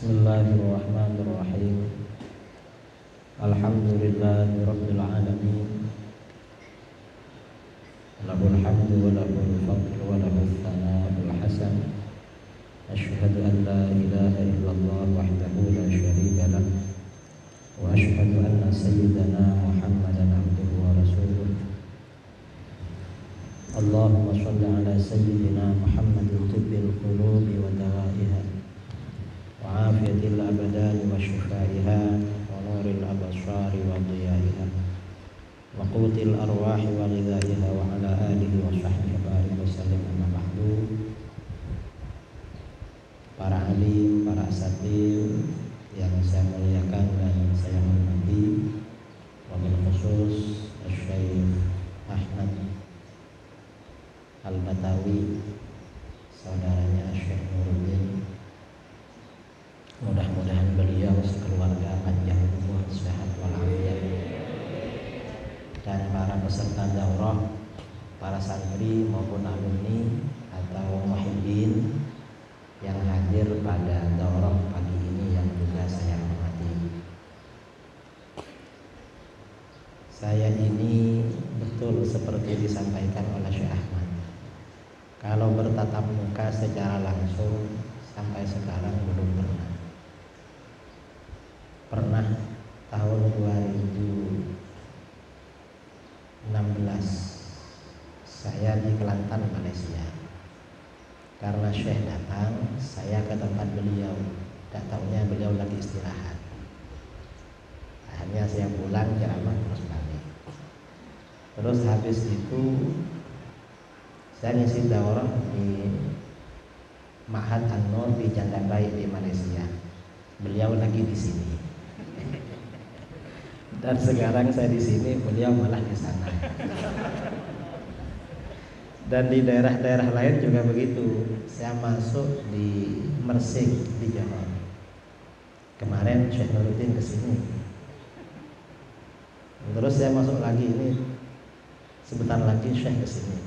Bismillahirrahmanirrahim. Alhamdulillahi rabbil alamin. Lahul hamdu wa lahul fadlu wa lahul thana'ul hasan. Asyhadu an la ilaha illallah wahdahu la syarika lah. Wa asyhadu anna sayyidana Muhammadan abduhu wa rasuluh. Allahumma shalli ala sayyidina Muhammadin tibbil qulubi wa dawaiha wa afiyatil abdani wa shifaiha wa nuril absari wa dhiyaiha wa qutil arwahi wa ghidaiha wa ala alihi wa sahbihi wa sallam. Amma ba'du. Para alim, para asatidz yang saya muliakan dan saya hormati, wabil khusus Syekh Ahmad Al-Batawi, saudaranya Syekh Nuruddin. Mudah-mudahan beliau sekeluarga panjang umur, sehat walafiat, dan para peserta daurah, para santri maupun alumni atau muhibbin yang hadir pada daurah pagi ini yang juga saya hormati. Saya ini betul seperti disampaikan oleh Syekh Ahmad, kalau bertatap muka secara langsung sampai sekarang belum pernah. Pernah tahun 2016 saya di Kelantan, Malaysia. Karena Syekh datang, saya ke tempat beliau. Tak taunya beliau lagi istirahat. Akhirnya saya pulang ceramah terus balik. Terus habis itu saya ngisi daurah di Ma'had An-Nur di Janda Baik di Malaysia. Beliau lagi di sini. Dan sekarang saya di sini, beliau malah di sana. Dan di daerah-daerah lain juga begitu. Saya masuk di Mersik di Johor. Kemarin Syekh Nuruddin ke sini. Terus saya masuk lagi ini, sebentar lagi Syekh ke sini.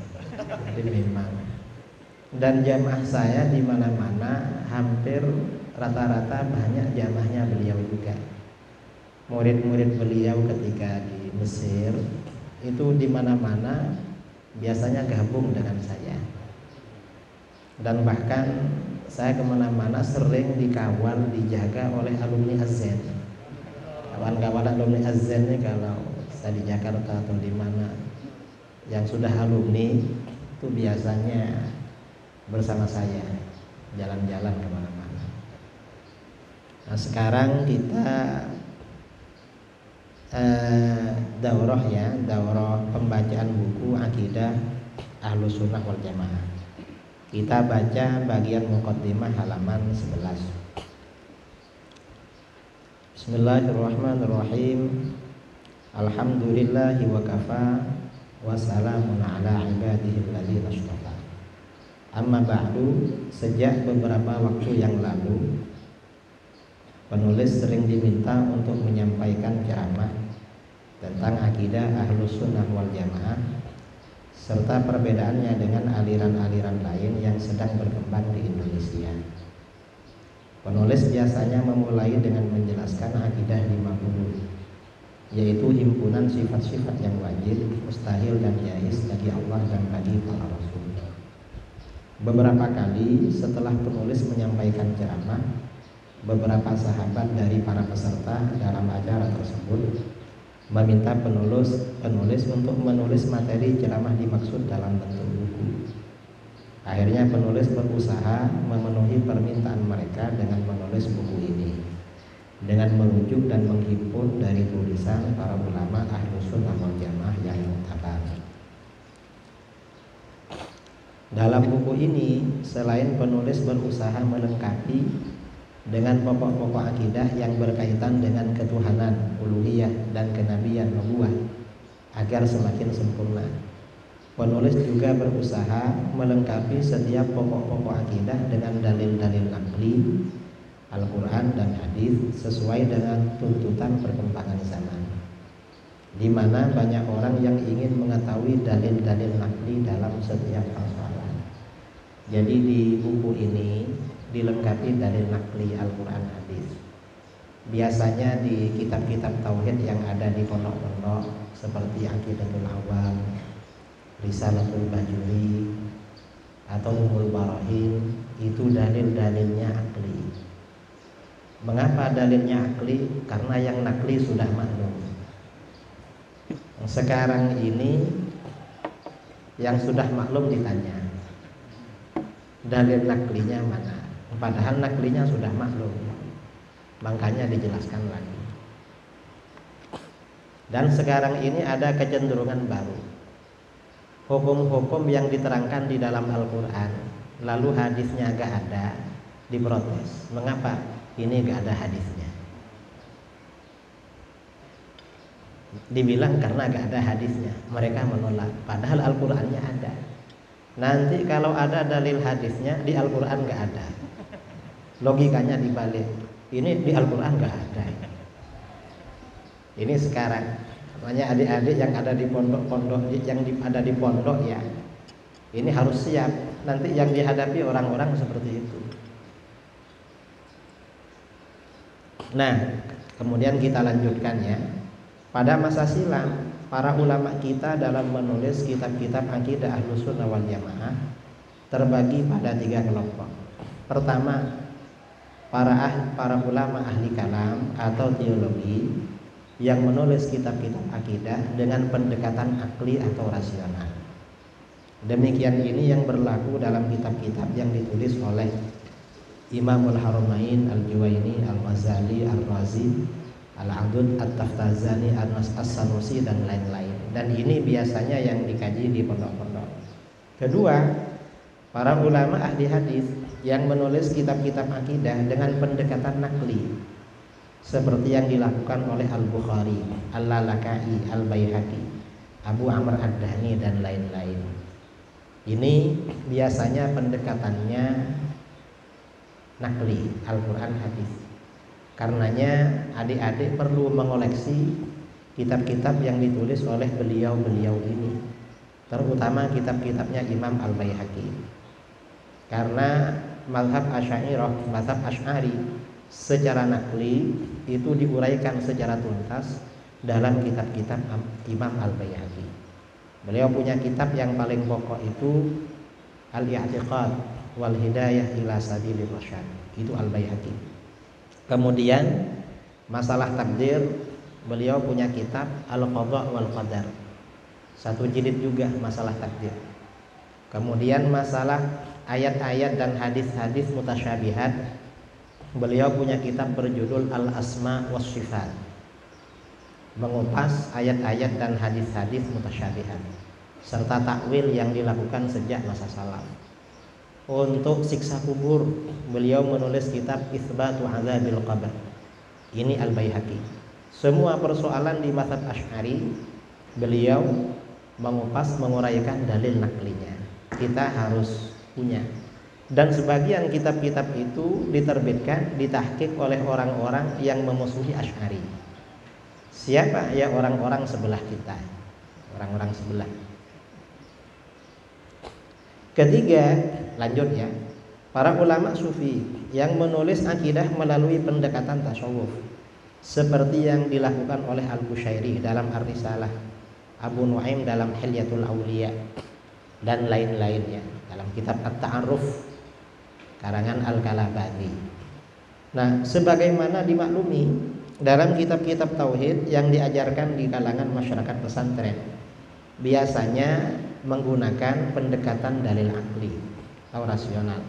Jadi memang. Dan jamaah saya di mana-mana hampir rata-rata banyak jamaahnya beliau juga. Murid-murid beliau ketika di Mesir itu di mana-mana biasanya gabung dengan saya. Dan bahkan saya kemana-mana sering dikawal, dijaga oleh alumni Az-Zain. Kawan-kawan alumni Az-Zain ini kalau saya di Jakarta atau di mana yang sudah alumni itu biasanya bersama saya jalan-jalan kemana-mana. Nah sekarang kita daurah pembacaan buku Akidah Ahlus Sunnah wal Jamaah. Kita baca bagian muqaddimah halaman 11. Bismillahirrahmanirrahim. Alhamdulillahi wa kafa wa salamun ala ibadihi alladzina istafa. Amma ba'du. Sejak beberapa waktu yang lalu penulis sering diminta untuk menyampaikan ceramah tentang akidah Ahlus Sunnah wal Jamaah serta perbedaannya dengan aliran-aliran lain yang sedang berkembang di Indonesia. Penulis biasanya memulai dengan menjelaskan akidah 50, yaitu himpunan sifat-sifat yang wajib, mustahil dan jaiz bagi Allah dan bagi para rasul. Beberapa kali setelah penulis menyampaikan ceramah, beberapa sahabat dari para peserta dalam acara tersebut meminta penulis untuk menulis materi ceramah dimaksud dalam bentuk buku. Akhirnya penulis berusaha memenuhi permintaan mereka dengan menulis buku ini dengan merujuk dan menghimpun dari tulisan para ulama Ahlus Sunnah wal Jamaah yang muktabar. Dalam buku ini, selain penulis berusaha melengkapi dengan pokok-pokok akidah yang berkaitan dengan ketuhanan, uluhiyah dan kenabian nubuwah agar semakin sempurna, penulis juga berusaha melengkapi setiap pokok-pokok akidah dengan dalil-dalil akli, Al-Quran dan hadis sesuai dengan tuntutan perkembangan zaman, di mana banyak orang yang ingin mengetahui dalil-dalil akli dalam setiap persoalan. Jadi di buku ini dilengkapi dari nakli Al-Quran hadis. Biasanya di kitab-kitab tauhid yang ada di pondok-pondok seperti Aqidatul Awam, Risalatul Bajuri, atau Ummul Barahin, itu dalil-dalilnya akli. Mengapa dalilnya akli? Karena yang nakli sudah maklum. Sekarang ini yang sudah maklum ditanya, dalil naklinya mana? Padahal naklinya sudah maklum, makanya dijelaskan lagi. Dan sekarang ini ada kecenderungan baru. Hukum-hukum yang diterangkan di dalam Al-Quran, lalu hadisnya gak ada, diprotes. Mengapa? Ini gak ada hadisnya. Dibilang karena gak ada hadisnya, mereka menolak. Padahal Al-Qurannya ada. Nanti kalau ada dalil hadisnya, di Al-Quran gak ada. Logikanya dibalik. Ini di Al-Quran gak ada. Ini sekarang. Makanya adik-adik yang ada di pondok-pondok, yang ada di pondok ya, ini harus siap. Nanti yang dihadapi orang-orang seperti itu. Nah, kemudian kita lanjutkan ya. Pada masa silam, para ulama kita dalam menulis kitab-kitab akidah Ahlus Sunnah wal Jamaah terbagi pada 3 kelompok. Pertama, para ulama ahli kalam atau teologi yang menulis kitab-kitab akidah dengan pendekatan akli atau rasional. Demikian ini yang berlaku dalam kitab-kitab yang ditulis oleh Imamul Haramain Al-Juwaini, Al-Ghazali, Al-Razi, Al-Adud, At-Taftazani, As-Sanusi, dan lain-lain. Dan ini biasanya yang dikaji di pondok-pondok. Kedua, para ulama ahli hadis yang menulis kitab-kitab akidah dengan pendekatan nakli, seperti yang dilakukan oleh Al-Bukhari, Al-Lalaka'i, Al-Baihaqi, Abu Amr Ad-Dani, dan lain-lain. Ini biasanya pendekatannya nakli, Al-Quran hadis. Karenanya adik-adik perlu mengoleksi kitab-kitab yang ditulis oleh beliau-beliau ini, terutama kitab-kitabnya Imam Al-Baihaqi. Karena mazhab Asy'ariyah, mazhab Asy'ari secara nakli itu diuraikan secara tuntas dalam kitab-kitab Imam Al-Baihaqi. Beliau punya kitab yang paling pokok itu Al-I'tiqad wal Hidayah ila Sabilir Rasyad, itu Al-Baihaqi. Kemudian masalah takdir, beliau punya kitab Al-Qadha wal Qadar, 1 jilid juga masalah takdir. Kemudian masalah ayat-ayat dan hadis-hadis mutasyabihat, beliau punya kitab berjudul Al-Asma was Sifat, mengupas ayat-ayat dan hadis-hadis mutasyabihat serta takwil yang dilakukan sejak masa salaf. Untuk siksa kubur, beliau menulis kitab Itsbatu Adzabil Qabr, ini Al-Baihaqi. Semua persoalan di mazhab Asy'ari beliau mengupas, menguraikan dalil naklinya. Kita harus punya. Dan sebagian kitab-kitab itu diterbitkan, ditahqiq oleh orang-orang yang memusuhi Asy'ari. Siapa? Ya orang-orang sebelah kita, orang-orang sebelah. Ketiga, lanjut ya, para ulama sufi yang menulis akidah melalui pendekatan tasawuf, seperti yang dilakukan oleh Al-Qushairi dalam Ar-Risalah, Abu Nuaim dalam Hilyatul Auliya, dan lain-lainnya dalam kitab At-Ta'arruf karangan Al-Kalabati. Nah, sebagaimana dimaklumi dalam kitab-kitab tauhid yang diajarkan di kalangan masyarakat pesantren, biasanya menggunakan pendekatan dalil akli atau rasional.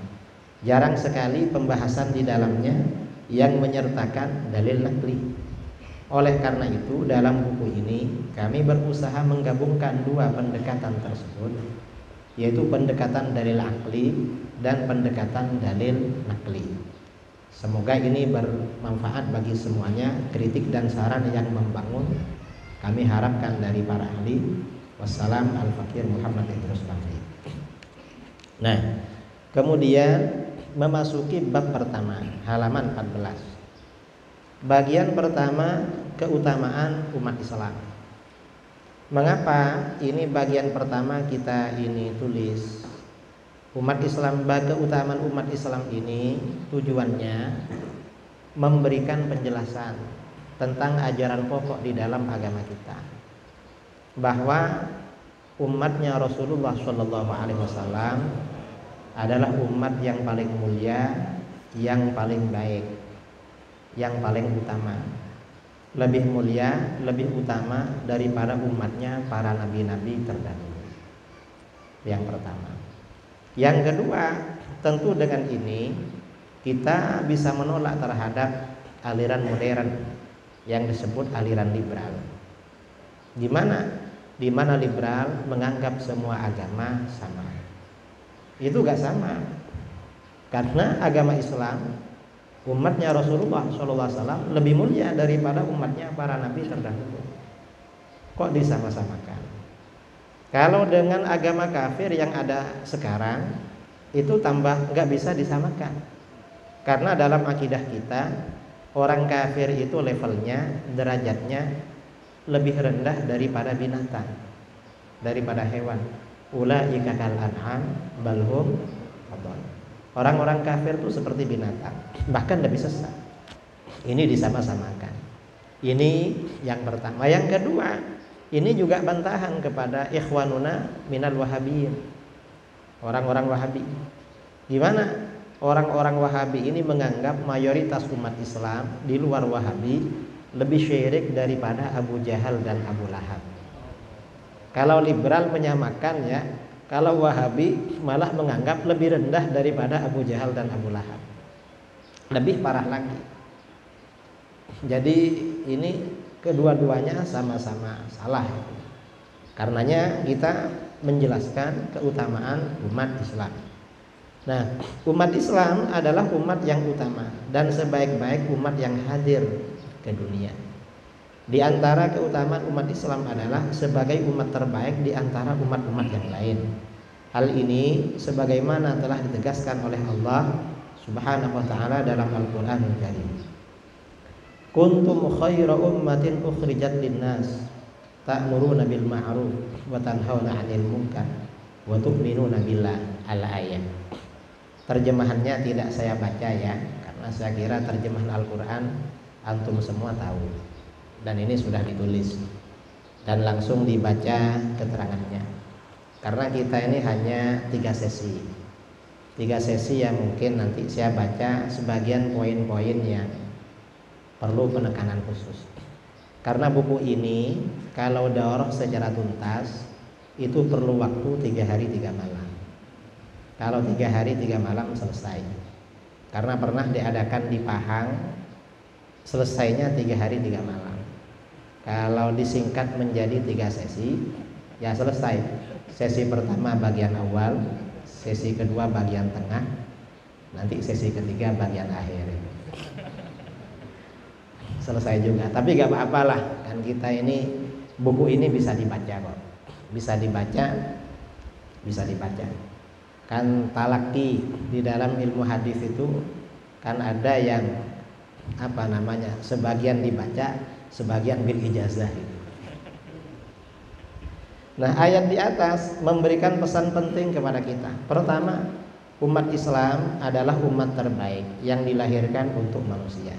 Jarang sekali pembahasan di dalamnya yang menyertakan dalil nakli. Oleh karena itu, dalam buku ini kami berusaha menggabungkan 2 pendekatan tersebut, yaitu pendekatan dalil akli dan pendekatan dalil nakli. Semoga ini bermanfaat bagi semuanya. Kritik dan saran yang membangun kami harapkan dari para ahli. Wassalam Al-Fakir Muhammad Idrus Bakri. Nah, kemudian memasuki bab pertama, halaman 14. Bagian pertama, keutamaan umat Islam. Mengapa ini bagian pertama kita ini tulis? Keutamaan umat Islam ini tujuannya memberikan penjelasan tentang ajaran pokok di dalam agama kita, bahwa umatnya Rasulullah SAW adalah umat yang paling mulia, yang paling baik, yang paling utama, lebih mulia, lebih utama daripada umatnya para nabi-nabi terdahulu. Yang pertama. Yang kedua, tentu dengan ini kita bisa menolak terhadap aliran modern yang disebut aliran liberal. Di mana liberal menganggap semua agama sama. Itu gak sama. Karena agama Islam, umatnya Rasulullah SAW lebih mulia daripada umatnya para nabi terdahulu. Kok disama-samakan? Kalau dengan agama kafir yang ada sekarang, itu tambah nggak bisa disamakan. Karena dalam akidah kita, orang kafir itu levelnya, derajatnya lebih rendah daripada binatang, daripada hewan. Ulaika kal an'am bal hum adall. Orang-orang kafir itu seperti binatang, bahkan lebih sesat. Ini disama-samakan. Ini yang pertama. Yang kedua, ini juga bantahan kepada ikhwanuna minal wahabiyin, orang-orang wahabi. Gimana? Orang-orang wahabi ini menganggap mayoritas umat Islam di luar wahabi lebih syirik daripada Abu Jahal dan Abu Lahab. Kalau liberal menyamakan ya, kalau wahabi malah menganggap lebih rendah daripada Abu Jahal dan Abu Lahab. Lebih parah lagi. Jadi ini kedua-duanya sama-sama salah. Karenanya kita menjelaskan keutamaan umat Islam. Nah, umat Islam adalah umat yang utama dan sebaik-baik umat yang hadir ke dunia. Di antara keutamaan umat Islam adalah sebagai umat terbaik di antara umat-umat yang lain. Hal ini sebagaimana telah ditegaskan oleh Allah Subhanahu wa taala dalam Al-Qur'anul Karim. Kuntum khaira ummatin ukhrijat linnas ta'muruna bil ma'ruf wa tanhauna 'anil munkar wa tu'minuna billah. Al-ayat. Terjemahannya tidak saya baca ya, karena saya kira terjemahan Al-Qur'an antum semua tahu. Dan ini sudah ditulis dan langsung dibaca keterangannya. Karena kita ini hanya 3 sesi. 3 sesi yang mungkin nanti saya baca sebagian poin-poin yang perlu penekanan khusus. Karena buku ini kalau daurah secara tuntas itu perlu waktu 3 hari 3 malam. Kalau 3 hari 3 malam selesai. Karena pernah diadakan di Pahang, selesainya 3 hari 3 malam. Kalau disingkat menjadi 3 sesi, ya selesai. Sesi pertama bagian awal, sesi kedua bagian tengah, nanti sesi ketiga bagian akhir. Selesai juga. Tapi gak apa-apalah, kan kita ini buku ini bisa dibaca kok. Bisa dibaca. Kan talaki di dalam ilmu hadis itu kan ada yang sebagian dibaca, sebagian bil ijazah itu. Nah, ayat di atas memberikan pesan penting kepada kita. Pertama, umat Islam adalah umat terbaik yang dilahirkan untuk manusia.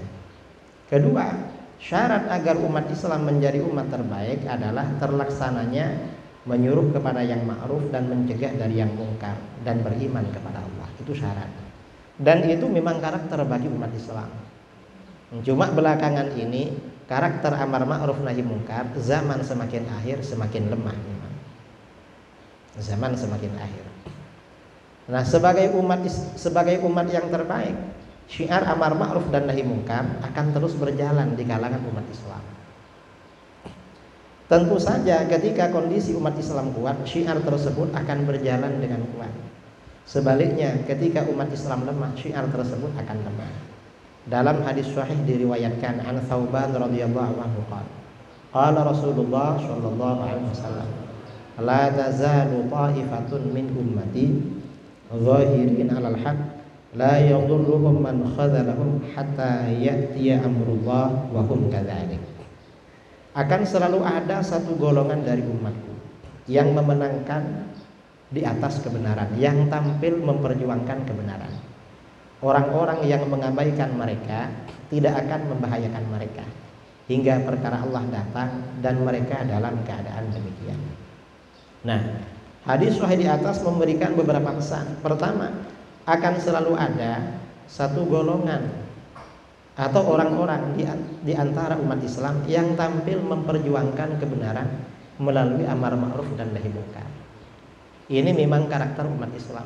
Kedua, syarat agar umat Islam menjadi umat terbaik adalah terlaksananya menyuruh kepada yang ma'ruf dan mencegah dari yang mungkar dan beriman kepada Allah. Itu syarat. Dan itu memang karakter bagi umat Islam. Cuma belakangan ini karakter amar ma'ruf nahi mungkar zaman semakin akhir semakin lemah memang. Zaman semakin akhir. Nah, sebagai umat yang terbaik, syiar amar ma'ruf dan nahi mungkar akan terus berjalan di kalangan umat Islam. Tentu saja ketika kondisi umat Islam kuat, syiar tersebut akan berjalan dengan kuat. Sebaliknya ketika umat Islam lemah, syiar tersebut akan lemah. Dalam hadis sahih diriwayatkan an Thauban radhiyallahu anhu qala Rasulullah sallallahu alaihi wasallam, la tazalu ta'ifatun min ummati zahirin 'alal haqq la yadhurruhum man khadhalahum hatta ya'tiya amrullah wa hum kadzalik. Akan selalu ada satu golongan dari umatku yang memenangkan di atas kebenaran, yang tampil memperjuangkan kebenaran. Orang-orang yang mengabaikan mereka tidak akan membahayakan mereka hingga perkara Allah datang dan mereka dalam keadaan demikian. Nah, hadis sahih di atas memberikan beberapa pesan. Pertama, akan selalu ada satu golongan atau orang-orang di antara umat Islam yang tampil memperjuangkan kebenaran melalui amar ma'ruf dan nahi munkar. Ini memang karakter umat Islam.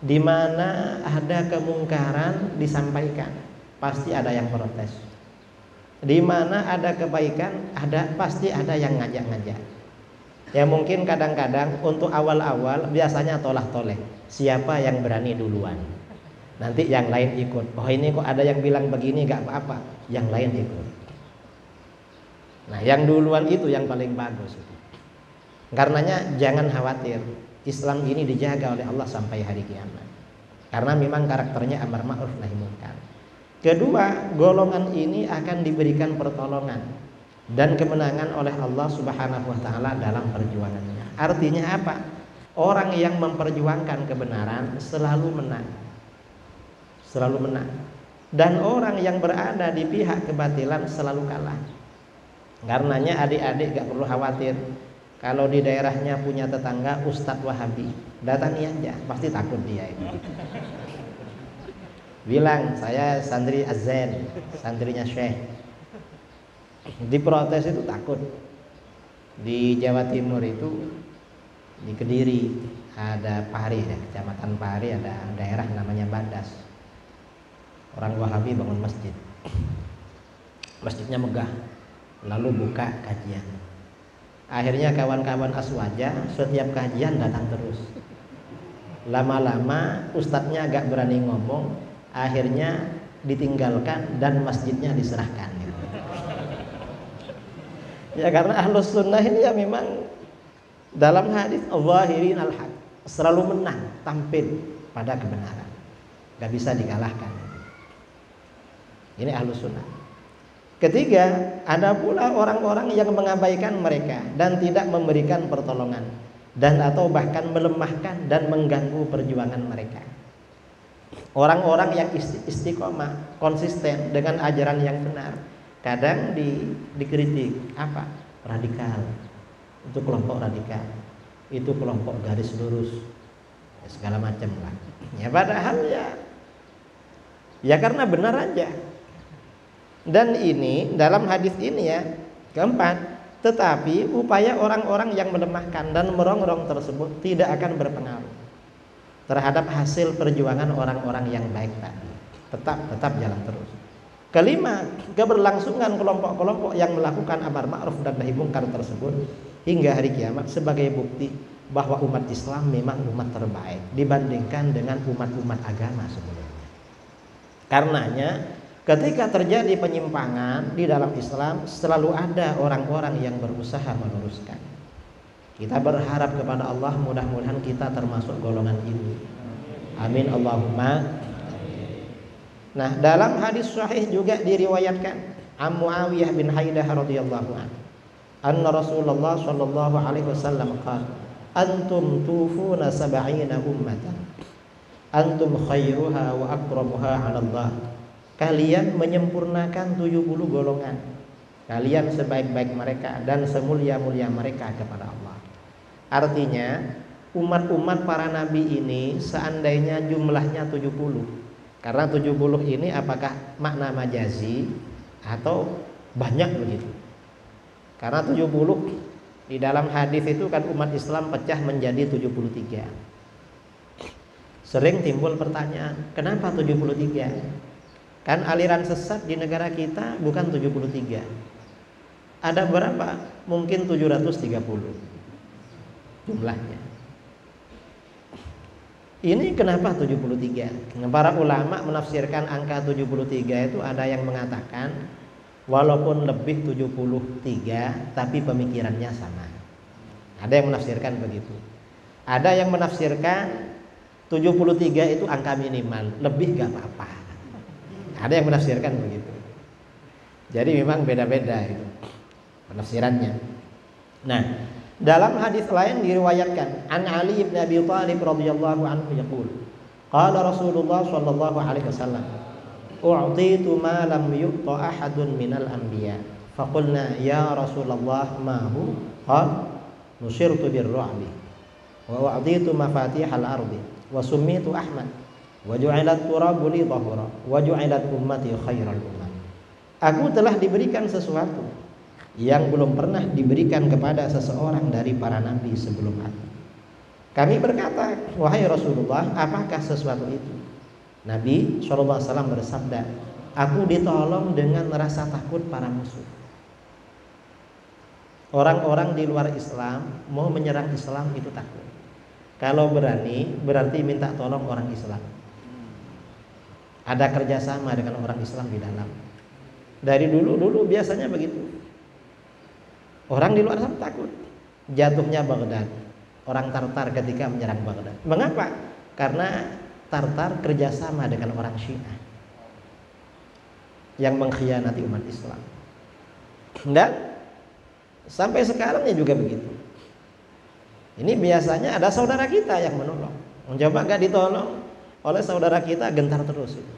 Di mana ada kemungkaran disampaikan, pasti ada yang protes. Di mana ada kebaikan, pasti ada yang ngajak-ngajak. Ya mungkin kadang-kadang untuk awal-awal biasanya tolah-toleh. Siapa yang berani duluan? Nanti yang lain ikut. Oh ini kok ada yang bilang begini, gak apa-apa. Yang lain ikut. Nah yang duluan itu yang paling bagus. Karenanya jangan khawatir, Islam ini dijaga oleh Allah sampai hari kiamat. Karena memang karakternya amar ma'ruf nahi munkar. Kedua, golongan ini akan diberikan pertolongan dan kemenangan oleh Allah Subhanahu wa taala dalam perjuangannya. Artinya apa? Orang yang memperjuangkan kebenaran selalu menang. Selalu menang. Dan orang yang berada di pihak kebatilan selalu kalah. Karenanya adik-adik gak perlu khawatir. Kalau di daerahnya punya tetangga Ustadz Wahabi, datangi aja, pasti takut dia itu. Bilang saya santri Azan, santrinya Syekh. Diprotes itu takut. Di Jawa Timur itu, di Kediri ada Pari ya, kecamatan Pari, ada daerah namanya Badas. Orang Wahabi bangun masjid. Masjidnya megah, lalu buka kajian. Akhirnya kawan-kawan Aswaja setiap kajian datang terus. Lama-lama ustadznya agak berani ngomong, akhirnya ditinggalkan dan masjidnya diserahkan. Ya karena ahlus sunnah ini ya memang dalam hadis zahirin al-haq, selalu menang, tampil pada kebenaran, gak bisa dikalahkan. Ini ahlus sunnah. Ketiga, ada pula orang-orang yang mengabaikan mereka dan tidak memberikan pertolongan dan atau bahkan melemahkan dan mengganggu perjuangan mereka. Orang-orang yang istiqomah, konsisten dengan ajaran yang benar, kadang dikritik apa? Radikal. Itu kelompok radikal. Itu kelompok garis lurus. Ya, segala macam lah. Ya padahal ya karena benar aja. Dan ini dalam hadis ini ya, keempat, tetapi upaya orang-orang yang melemahkan dan merongrong tersebut tidak akan berpengaruh terhadap hasil perjuangan orang-orang yang baik tadi. Tetap jalan terus. Kelima, keberlangsungan kelompok-kelompok yang melakukan amar ma'ruf dan nahi munkar tersebut hingga hari kiamat sebagai bukti bahwa umat Islam memang umat terbaik dibandingkan dengan umat-umat agama sebelumnya. Karenanya ketika terjadi penyimpangan di dalam Islam, selalu ada orang-orang yang berusaha meluruskan. Kita berharap kepada Allah, mudah-mudahan kita termasuk golongan ini. Amin Allahumma. Nah, dalam hadis sahih juga diriwayatkan An Muawiyah bin Haidah radhiyallahu anhu, anna Rasulullah sallallahu alaihi wasallam qala, antum tufuna sab'ina ummatan, antum khairuha wa akramuha 'ala Allah. Kalian menyempurnakan 70 golongan. Kalian sebaik-baik mereka dan semulia-mulia mereka kepada Allah. Artinya umat-umat para nabi ini seandainya jumlahnya 70. Karena 70 ini apakah makna majazi atau banyak begitu? Karena 70 di dalam hadis itu kan umat Islam pecah menjadi 73. Sering timbul pertanyaan, kenapa 73? Kan aliran sesat di negara kita bukan 73. Ada berapa? Mungkin 730 jumlahnya. Ini kenapa 73? Para ulama menafsirkan angka 73 itu ada yang mengatakan walaupun lebih 73 tapi pemikirannya sama. Ada yang menafsirkan begitu. Ada yang menafsirkan 73 itu angka minimal, lebih gak apa-apa. Ada yang menafsirkan begitu. Jadi memang beda-beda itu penafsirannya. Nah, Dalam hadis lain diriwayatkan an Ali bin Abi Thalib radhiyallahu anhu yaqul qala Rasulullah sallallahu alaihi wasallam u'titu ma lam yu'ta ahadun minal anbiya faqulna ya Rasulullah ma hu qala nusirtu birru'bi wa u'titu mafatihal ardi wa summitu Ahmad wa ju'ilat turabu li dhahra wa ju'ilat ummati khairal ummah. Aku telah diberikan sesuatu yang belum pernah diberikan kepada seseorang dari para nabi sebelum aku. Kami berkata, wahai Rasulullah, apakah sesuatu itu? Nabi SAW bersabda, aku ditolong dengan rasa takut para musuh. Orang-orang di luar Islam mau menyerang Islam itu takut. Kalau berani berarti minta tolong orang Islam. Ada kerjasama dengan orang Islam di dalam. Dari dulu biasanya begitu. Orang di luar sana takut. Jatuhnya Baghdad, orang Tartar ketika menyerang Baghdad. Mengapa? Karena Tartar kerjasama dengan orang Syiah yang mengkhianati umat Islam. Dan sampai sekarang juga begitu. Ini biasanya ada saudara kita yang menolong. Coba gak ditolong oleh saudara kita, gentar terus itu.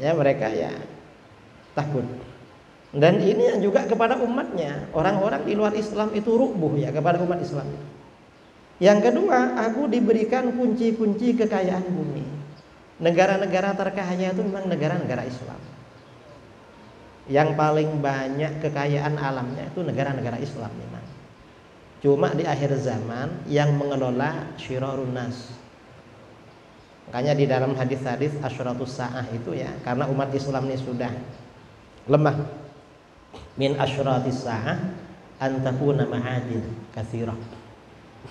Ya mereka ya takut. Dan ini yang juga kepada umatnya. Orang-orang di luar Islam itu rubuh ya kepada umat Islam. Yang kedua, aku diberikan kunci-kunci kekayaan bumi. Negara-negara terkaya itu memang negara-negara Islam. Yang paling banyak kekayaan alamnya itu negara-negara Islam memang. Cuma di akhir zaman yang mengelola syirarun nas. Makanya di dalam hadis-hadis asyratus sa'ah itu ya, karena umat Islam ini sudah lemah. Min asyratis sa'ah an takuna ma'adin katsirah.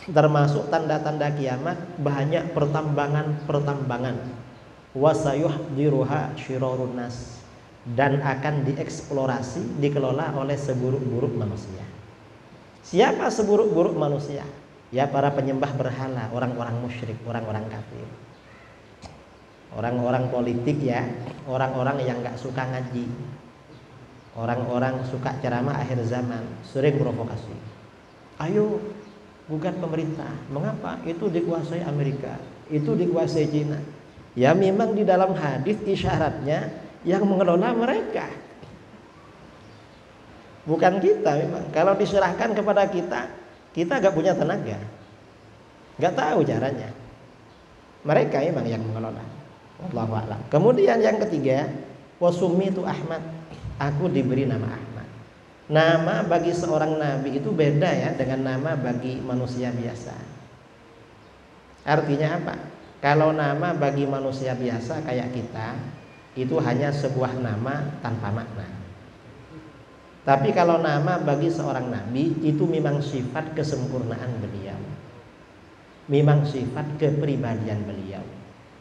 Termasuk tanda-tanda kiamat banyak pertambangan. Wa sayuhdiruha syirarun nas, dan akan dieksplorasi, dikelola oleh seburuk-buruk manusia. Siapa seburuk-buruk manusia? Ya para penyembah berhala, orang-orang musyrik, orang-orang kafir. Orang-orang politik ya, orang-orang yang enggak suka ngaji. Orang-orang suka ceramah akhir zaman, sering provokasi. Ayo gugat pemerintah. Mengapa? Itu dikuasai Amerika, itu dikuasai Cina. Ya memang di dalam hadis isyaratnya yang mengelola mereka, bukan kita. Memang kalau diserahkan kepada kita gak punya tenaga, gak tahu caranya. Mereka memang yang mengelola. Wallahu a'lam. Kemudian yang ketiga, wasummitu Ahmad, aku diberi nama Ahmad. Nama bagi seorang nabi itu beda ya dengan nama bagi manusia biasa. Artinya apa? Kalau nama bagi manusia biasa kayak kita, itu hanya sebuah nama tanpa makna. Tapi kalau nama bagi seorang nabi, itu memang sifat kesempurnaan beliau, memang sifat kepribadian beliau.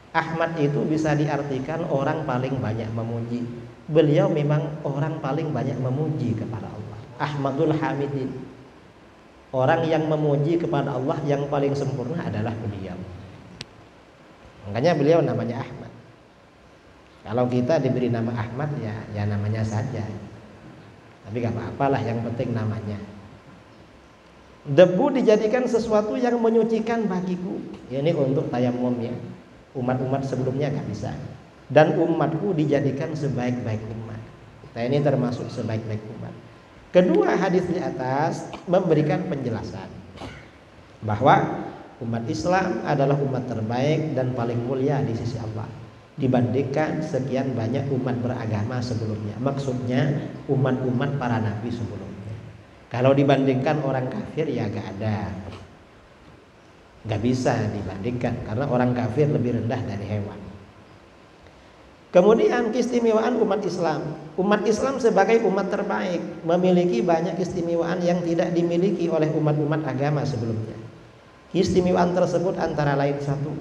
Ahmad itu bisa diartikan orang paling banyak memuji. Beliau memang orang paling banyak memuji kepada Allah. Ahmadul Hamidin, orang yang memuji kepada Allah yang paling sempurna adalah beliau. Makanya beliau namanya Ahmad. Kalau kita diberi nama Ahmad ya namanya saja. Tapi gak apa-apalah, yang penting namanya. Debu dijadikan sesuatu yang menyucikan bagiku. Ini untuk tayamum ya. Umat-umat sebelumnya gak bisa. Dan umatku dijadikan sebaik-baik umat. Kita ini termasuk sebaik-baik umat. Kedua hadis di atas memberikan penjelasan bahwa umat Islam adalah umat terbaik dan paling mulia di sisi Allah dibandingkan sekian banyak umat beragama sebelumnya. Maksudnya umat-umat para nabi sebelumnya. Kalau dibandingkan orang kafir ya gak ada, gak bisa dibandingkan, karena orang kafir lebih rendah dari hewan. Kemudian keistimewaan umat Islam. Umat Islam sebagai umat terbaik memiliki banyak keistimewaan yang tidak dimiliki oleh umat-umat agama sebelumnya. Keistimewaan tersebut antara lain satu,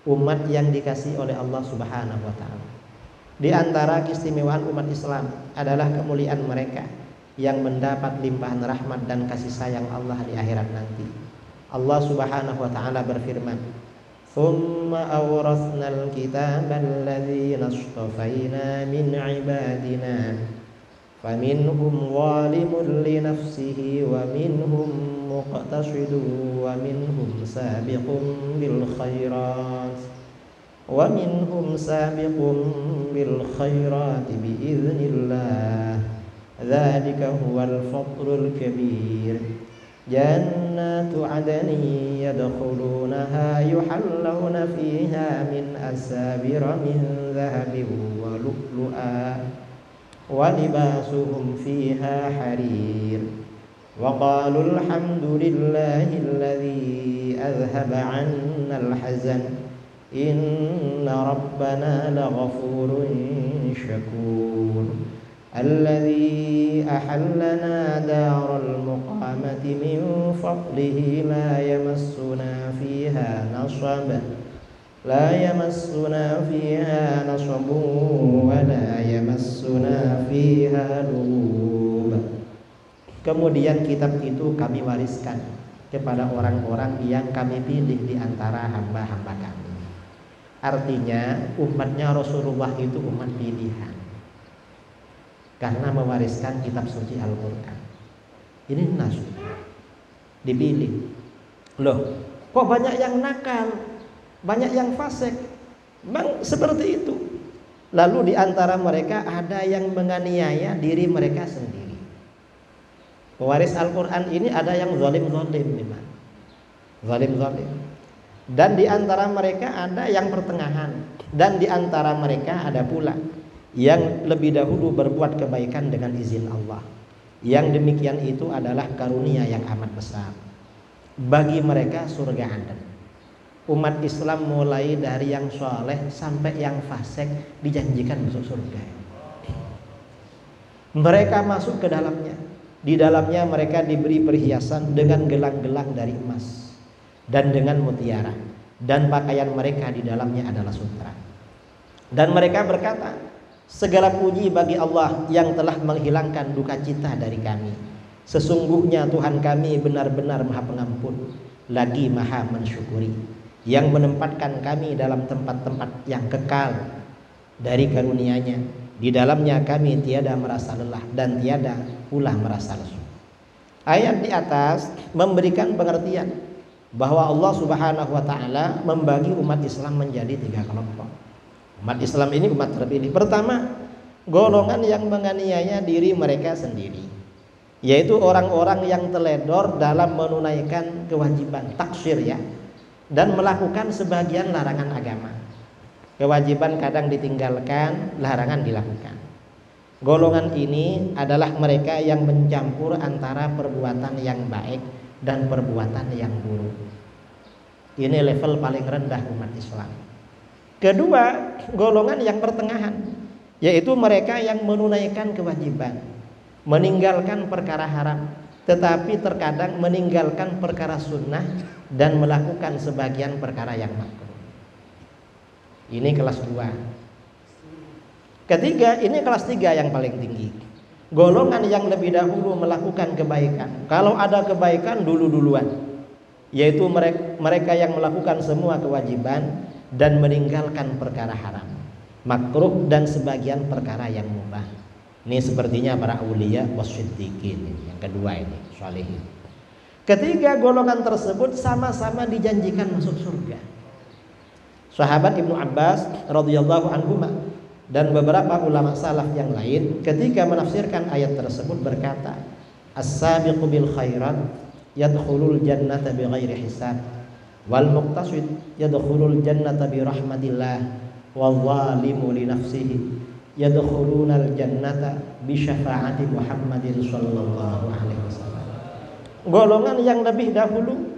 umat yang dikasihi oleh Allah Subhanahu wa taala. Di antara keistimewaan umat Islam adalah kemuliaan mereka yang mendapat limpahan rahmat dan kasih sayang Allah di akhirat nanti. Allah Subhanahu wa taala berfirman, "Tsumma awrasnal kitabal ladzina istafaina min ibadina faminhum zalimun li nafsihi wa minhum مقتصد ومنهم سابق بالخيرات بإذن الله ذلك هو الفضل الكبير جنات عدن يدخلونها يحلون فيها من أساور من ذهب ولؤلؤا ولباسهم فيها حرير وقالوا الحمد لله الذي أذهب عنا الحزن إن ربنا لغفور شكور الذي أحلنا دار المقامة من فضله لا يمسنا فيها نصب ولا يمسنا فيها لغوب. Kemudian kitab itu kami wariskan kepada orang-orang yang kami pilih di antara hamba-hamba kami. Artinya umatnya Rasulullah itu umat pilihan karena mewariskan kitab suci Al-Quran. Ini nasu dipilih. Loh, kok banyak yang nakal, banyak yang fasik? Bang, seperti itu. Lalu di antara mereka ada yang menganiaya diri mereka sendiri. Pewaris Al-Quran ini ada yang zalim-zalim memang. Zalim-zalim. Dan di antara mereka ada yang pertengahan. Dan di antara mereka ada pula yang lebih dahulu berbuat kebaikan dengan izin Allah. Yang demikian itu adalah karunia yang amat besar. Bagi mereka surga Aden. Umat Islam mulai dari yang soleh sampai yang fasik dijanjikan masuk surga. Mereka masuk ke dalamnya. Di dalamnya mereka diberi perhiasan dengan gelang-gelang dari emas dan dengan mutiara, dan pakaian mereka di dalamnya adalah sutra. Dan mereka berkata, segala puji bagi Allah yang telah menghilangkan duka cita dari kami. Sesungguhnya Tuhan kami benar-benar Maha Pengampun, lagi Maha Mensyukuri, yang menempatkan kami dalam tempat-tempat yang kekal dari karunia-Nya. Di dalamnya kami tiada merasa lelah dan tiada pula merasa lesu. Ayat di atas memberikan pengertian bahwa Allah Subhanahu wa taala membagi umat Islam menjadi 3 kelompok. Umat Islam ini umat terpilih. Pertama, golongan yang menganiaya diri mereka sendiri, yaitu orang-orang yang teledor dalam menunaikan kewajiban taksir ya, dan melakukan sebagian larangan agama. Kewajiban kadang ditinggalkan, larangan dilakukan. Golongan ini adalah mereka yang mencampur antara perbuatan yang baik dan perbuatan yang buruk. Ini level paling rendah umat Islam. Kedua, golongan yang pertengahan, yaitu mereka yang menunaikan kewajiban, meninggalkan perkara haram, tetapi terkadang meninggalkan perkara sunnah dan melakukan sebagian perkara yang makruh. Ini kelas 2. Ketiga, ini kelas 3 yang paling tinggi. Golongan yang lebih dahulu melakukan kebaikan. Kalau ada kebaikan duluan, yaitu mereka yang melakukan semua kewajiban dan meninggalkan perkara haram, makruh dan sebagian perkara yang mubah. Ini sepertinya para aulia wasiddiqin. Yang kedua ini, sholihin. Ketiga, golongan tersebut sama-sama dijanjikan masuk surga. Sahabat Ibnu Abbas radhiyallahu anhu dan beberapa ulama salaf yang lain ketika menafsirkan ayat tersebut berkata, as-sabiqu bil khairat yadkhulul jannata bighairi hisab wal muqtasid yadkhulul jannata bi rahmatillah wal zalimu li nafsihi yadkhulunal jannata bi syafaati Muhammadin sallallahu alaihi wasallam. Golongan yang lebih dahulu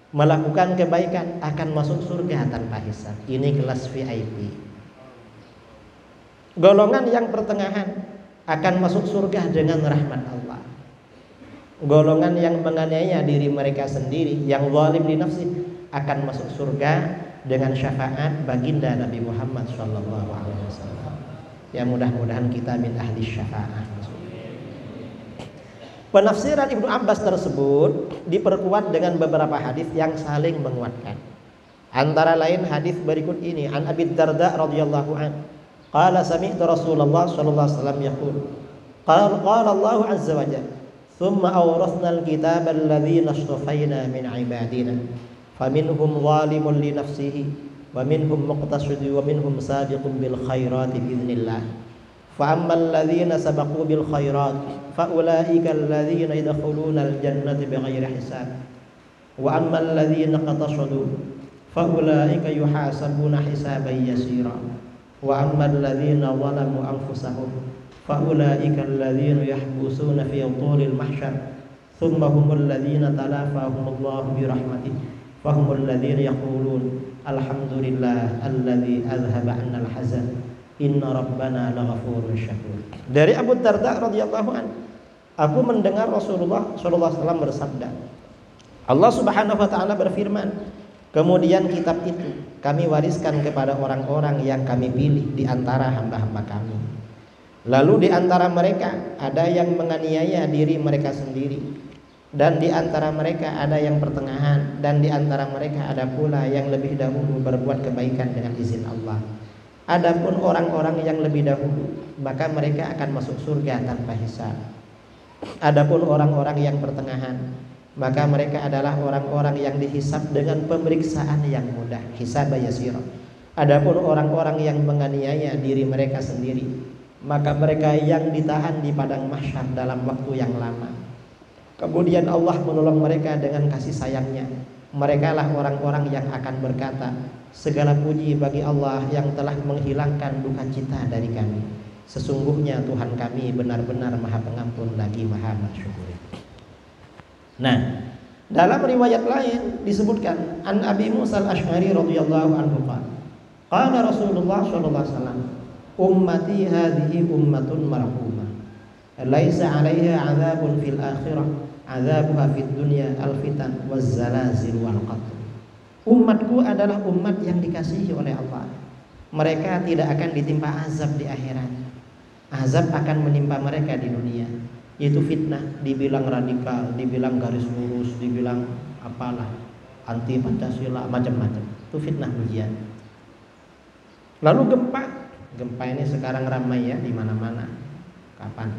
melakukan kebaikan akan masuk surga tanpa hisab. Ini kelas VIP. Golongan yang pertengahan akan masuk surga dengan rahmat Allah. Golongan yang menganiaya diri mereka sendiri, yang zalim li nafsi, akan masuk surga dengan syafaat baginda Nabi Muhammad SAW. Ya, mudah-mudahan kita min ahli syafaat. Penafsiran Ibnu Abbas tersebut diperkuat dengan beberapa hadis yang saling menguatkan. Antara lain hadis berikut ini, an Abi Darda radhiyallahu anhu, qala sami'tu Rasulullah sallallahu alaihi wasallam yaqul, qala Allah azza wa jalla, Thumma awrasnal kitaba alladhina istafaina min ibadina faminhum zalimun li nafsihi wa minhum muqtasidun wa minhum sabiqun bil khairati biidznillah. Fa ammal ladzina sabaqu bil khairat fa ulaika alladzina yadkhuluna al jannata bighairi hisab wa ammal ladzina qatasadu fa ulaika yuhasabuna hisaban yasira wa ammal ladzina zalamu anfusahum fa ulaika alladzina yahbusuna fi tulil mahsyar thumma humul ladzina talafahumullahu bi rahmatihi fahumul ladzina yaqulun alhamdulillah alladzi azhaba 'annal hazan inna rabbana laghafurun syakur. Dari Abu Darda radhiyallahu anhu, aku mendengar Rasulullah sallallahu alaihi wasallam bersabda, Allah Subhanahu wa taala berfirman, kemudian kitab itu kami wariskan kepada orang-orang yang kami pilih di antara hamba-hamba kami. Lalu di antara mereka ada yang menganiaya diri mereka sendiri, dan di antara mereka ada yang pertengahan, dan di antara mereka ada pula yang lebih dahulu berbuat kebaikan dengan izin Allah. Adapun orang-orang yang lebih dahulu, maka mereka akan masuk surga tanpa hisab. Adapun orang-orang yang pertengahan, maka mereka adalah orang-orang yang dihisab dengan pemeriksaan yang mudah, hisab yasira. Adapun orang-orang yang menganiaya diri mereka sendiri, maka mereka yang ditahan di padang mahsyar dalam waktu yang lama. Kemudian Allah menolong mereka dengan kasih sayangnya. Mereka lah orang-orang yang akan berkata, segala puji bagi Allah yang telah menghilangkan duka cita dari kami. Sesungguhnya Tuhan kami benar-benar Maha Pengampun lagi Maha Bersyukur. Nah, dalam riwayat lain disebutkan an Abi Musa al-Asy'ari radhiyallahu anhu qala Rasulullah sallallahu alaihi wasallam, ummati hadhihi ummatun marhumah laisa 'alaiha 'adzabun fil akhirah 'adzabuha fid dunya al-fitan waz-zalazil wal qatl. Umatku adalah umat yang dikasihi oleh Allah. Mereka tidak akan ditimpa azab di akhirat. Azab akan menimpa mereka di dunia, yaitu fitnah, dibilang radikal, dibilang garis lurus, dibilang apalah, anti Pancasila, macam-macam. Itu fitnah ujian. Lalu gempa ini sekarang ramai ya di mana-mana. Kapan?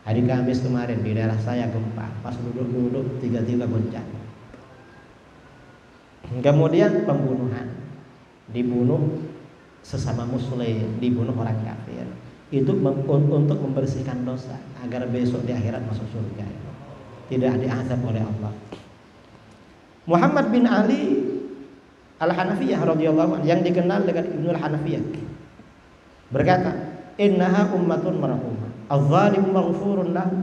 Hari Kamis kemarin di daerah saya gempa, pas duduk-duduk tiga-tiga goncang. Kemudian pembunuhan, dibunuh sesama muslim, dibunuh orang kafir. Itu untuk membersihkan dosa agar besok di akhirat masuk surga, tidak diazab oleh Allah. Muhammad bin Ali Al-Hanafiyah radhiyallahu anhu yang dikenal dengan Ibnu Al-Hanafiyah berkata, innaha ummatun marhumah adh-dhalimu maghfurun lahu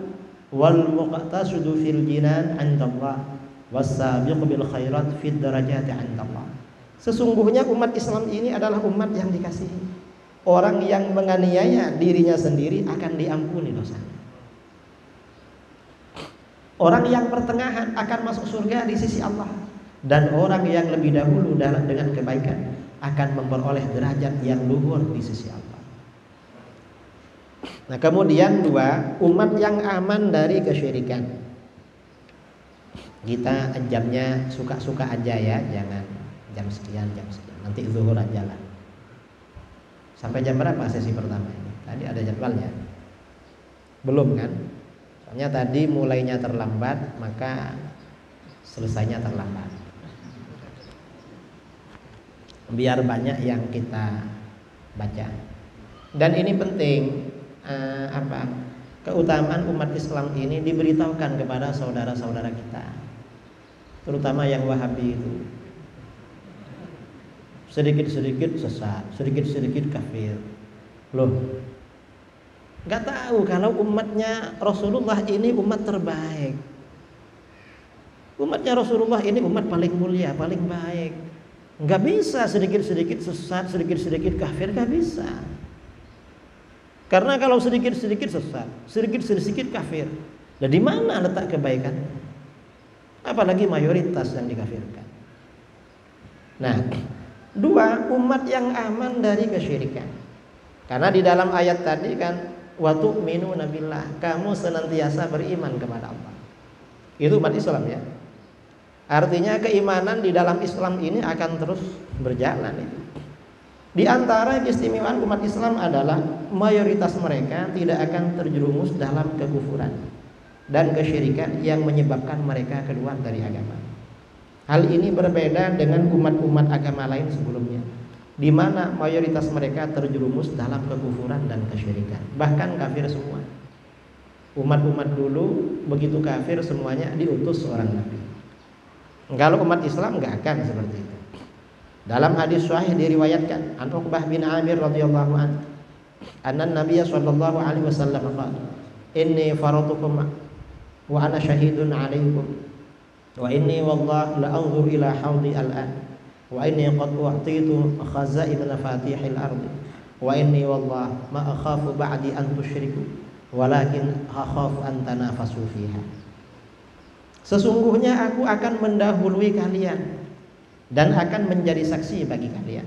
wal muqtasidu fil jinan 'indallah was-sabiqu bil khairat fid darajati 'indallah. Sesungguhnya umat Islam ini adalah umat yang dikasihi. Orang yang menganiaya dirinya sendiri akan diampuni dosanya. Orang yang pertengahan akan masuk surga di sisi Allah, dan orang yang lebih dahulu dengan kebaikan akan memperoleh derajat yang luhur di sisi Allah. Nah, kemudian dua, umat yang aman dari kesyirikan. Kita jamnya suka-suka aja ya, jangan jam sekian, nanti zuhur aja lah. Sampai jam berapa sesi pertama ini? Tadi ada jadwalnya? Belum kan? Soalnya tadi mulainya terlambat, maka selesainya terlambat. Biar banyak yang kita baca. Dan ini penting, keutamaan umat Islam ini diberitahukan kepada saudara-saudara kita, terutama yang Wahabi itu. Sedikit-sedikit sesat, sedikit-sedikit kafir. Loh, nggak tahu kalau umatnya Rasulullah ini umat terbaik. Umatnya Rasulullah ini umat paling mulia, paling baik. Nggak bisa sedikit-sedikit sesat, sedikit-sedikit kafir, nggak bisa. Karena kalau sedikit-sedikit sesat, sedikit-sedikit kafir, nah di mana letak kebaikan? Apalagi mayoritas yang dikafirkan. Nah, dua, umat yang aman dari kesyirikan. Karena di dalam ayat tadi kan, wa tu'minuna billah, kamu senantiasa beriman kepada Allah. Itu umat Islam ya. Artinya keimanan di dalam Islam ini akan terus berjalan itu. Di antara keistimewaan umat Islam adalah mayoritas mereka tidak akan terjerumus dalam kekufuran. dan kesyirikan yang menyebabkan mereka keluar dari agama. Hal ini berbeda dengan umat-umat agama lain sebelumnya, di mana mayoritas mereka terjerumus dalam kekufuran dan kesyirikan, bahkan kafir semua. Umat-umat dulu begitu kafir semuanya diutus seorang nabi. Kalau umat Islam nggak akan seperti itu. Dalam hadis sahih diriwayatkan an Uqbah bin Amir radhiyallahu anhu, anna Nabiy sallallahu alaihi wasallam qala, inni faratukum wa ana syahidun 'alaikum wa inni wallahi la anzur ila haudi al-an wa inni qad u'titu khazain mafatihil ardi wa inni wallahi ma akhafu ba'di an tusyriku walakin akhafu an tanafasu fiha. Sesungguhnya aku akan mendahului kalian dan akan menjadi saksi bagi kalian.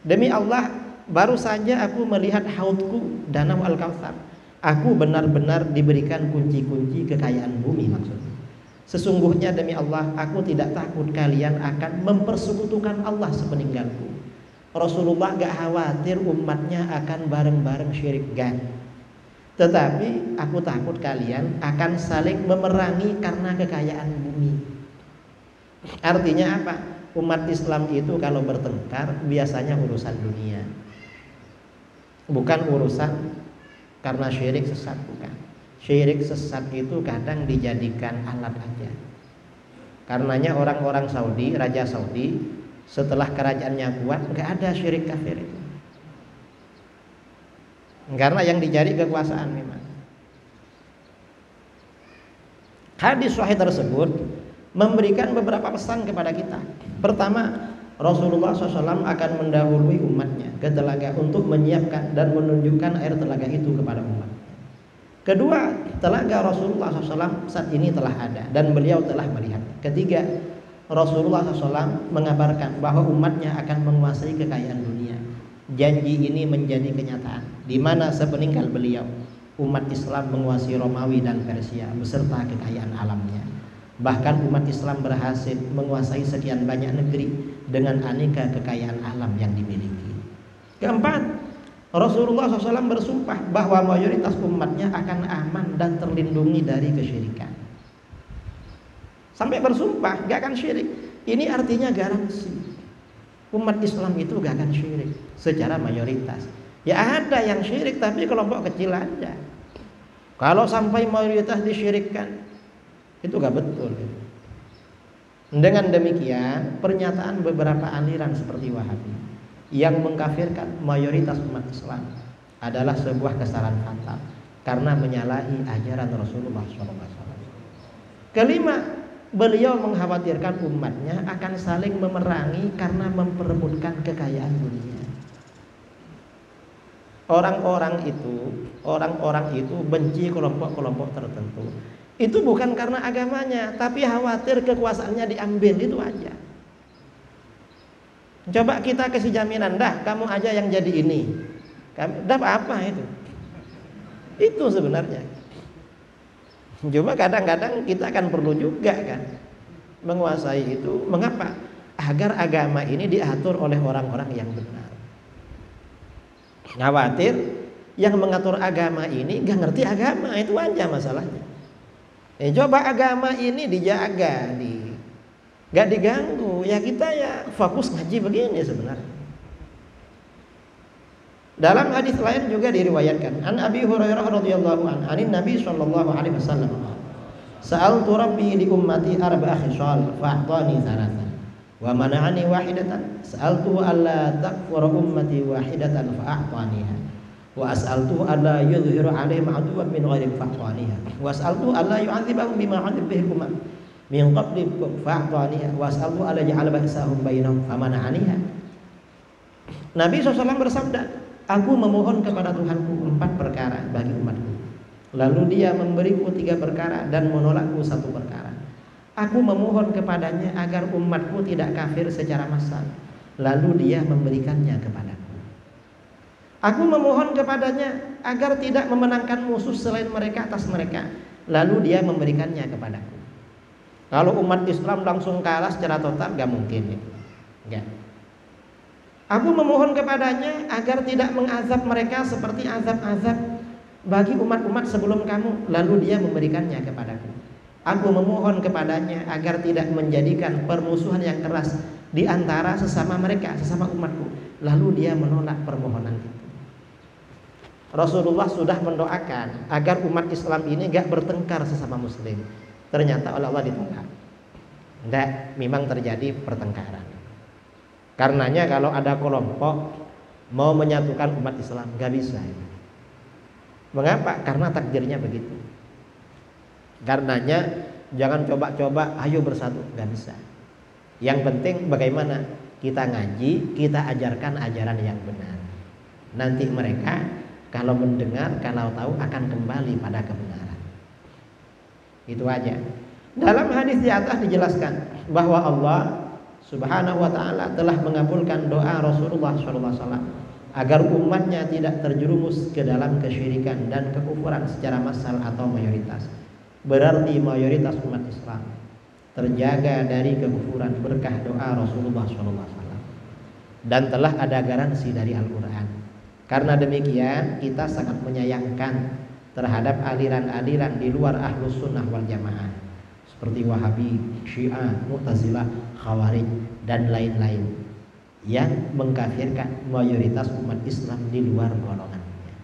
Demi Allah, baru saja aku melihat haudku, danau Al-Kautsar. Aku benar-benar diberikan kunci-kunci kekayaan bumi maksudnya. Sesungguhnya demi Allah, aku tidak takut kalian akan mempersekutukan Allah sepeninggalku. Rasulullah gak khawatir umatnya akan bareng-bareng syirik, gak. Tetapi aku takut kalian akan saling memerangi karena kekayaan bumi. Artinya apa? Umat Islam itu kalau bertengkar biasanya urusan dunia, bukan urusan karena syirik sesat, bukan. Syirik sesat itu kadang dijadikan alat aja. Karenanya orang-orang Saudi, Raja Saudi, setelah kerajaannya kuat, nggak ada syirik kafir itu. Karena yang dicari kekuasaan memang. Hadis sahih tersebut memberikan beberapa pesan kepada kita. Pertama, Rasulullah SAW akan mendahului umatnya ke telaga untuk menyiapkan dan menunjukkan air telaga itu kepada umat. Kedua, telaga Rasulullah SAW saat ini telah ada dan beliau telah melihat. Ketiga, Rasulullah SAW mengabarkan bahwa umatnya akan menguasai kekayaan dunia. Janji ini menjadi kenyataan, di mana sepeninggal beliau umat Islam menguasai Romawi dan Persia beserta kekayaan alamnya. Bahkan umat Islam berhasil menguasai sekian banyak negeri dengan aneka kekayaan alam yang dimiliki. Keempat, Rasulullah SAW bersumpah bahwa mayoritas umatnya akan aman dan terlindungi dari kesyirikan. Sampai bersumpah gak akan syirik. Ini artinya garansi umat Islam itu gak akan syirik secara mayoritas. Ya ada yang syirik tapi kelompok kecil aja. Kalau sampai mayoritas disyirikkan, itu gak betul. Dengan demikian, pernyataan beberapa aliran seperti Wahabi yang mengkafirkan mayoritas umat Islam adalah sebuah kesalahan fatal karena menyalahi ajaran Rasulullah SAW. Kelima, beliau mengkhawatirkan umatnya akan saling memerangi karena memperebutkan kekayaan dunia. Orang-orang itu benci kelompok-kelompok tertentu. Itu bukan karena agamanya, tapi khawatir kekuasaannya diambil, itu aja. Coba kita kasih jaminan, dah kamu aja yang jadi ini. Dapat apa itu? Itu sebenarnya. Cuma kadang-kadang kita akan perlu juga kan menguasai itu. Mengapa? Agar agama ini diatur oleh orang-orang yang benar. Khawatir yang mengatur agama ini gak ngerti agama, itu aja masalahnya. Coba agama ini dijaga, gak diganggu, ya kita ya fokus ngaji begini sebenarnya. Dalam hadis lain juga diriwayatkan an Abi Hurairah radhiyallahu anhu anin Nabi sallallahu alaihi wasallam, sa'altu rabbi li ummati arba'a khisal fa'atani thalathan wa mana'ani wahidatan, sa'altu alla takfura ummati wahidatan fa'ataniha wa as'altu alla yudhhiru 'alaihim 'aduwwan min ghairi fa'ataniha wa as'altu alla yu'adzibahum bima 'adzib bihi umam min qablikum fa'ataniha wa as'altu alla yaj'ala ba'sahum bainahum famana'aniha. Nabi SAW bersabda, aku memohon kepada Tuhanku 4 perkara bagi umatku, lalu dia memberiku 3 perkara dan menolakku 1 perkara. Aku memohon kepadanya agar umatku tidak kafir secara massal, lalu dia memberikannya kepadaku. Aku memohon kepadanya agar tidak memenangkan musuh selain mereka atas mereka, lalu dia memberikannya kepadaku. Kalau umat Islam langsung kalah secara total, gak mungkin ya. Gak. Aku memohon kepadanya agar tidak mengazab mereka seperti azab-azab bagi umat-umat sebelum kamu, lalu dia memberikannya kepadaku. Aku memohon kepadanya agar tidak menjadikan permusuhan yang keras di antara sesama mereka, sesama umatku. Lalu dia menolak permohonan itu. Rasulullah sudah mendoakan agar umat Islam ini gak bertengkar sesama muslim. Ternyata oleh Allah ditolak. Tidak, memang terjadi pertengkaran. Karenanya kalau ada kelompok mau menyatukan umat Islam, gak bisa. Mengapa? Karena takdirnya begitu. Karenanya jangan coba-coba ayo bersatu, gak bisa. Yang penting bagaimana kita ngaji, kita ajarkan ajaran yang benar. Nanti mereka kalau mendengar, kalau tahu akan kembali pada kebenaran. Itu aja. Dalam hadis di atas dijelaskan bahwa Allah Subhanahu wa ta'ala telah mengabulkan doa Rasulullah SAW agar umatnya tidak terjerumus ke dalam kesyirikan dan kekufuran secara massal atau mayoritas. Berarti mayoritas umat Islam terjaga dari kekufuran berkah doa Rasulullah SAW. Dan telah ada garansi dari Al-Quran. Karena demikian kita sangat menyayangkan terhadap aliran-aliran di luar Ahlus Sunnah wal Jamaah seperti Wahabi, Syiah, Mu'tazilah, Khawarij dan lain-lain yang mengkafirkan mayoritas umat Islam di luar golongannya.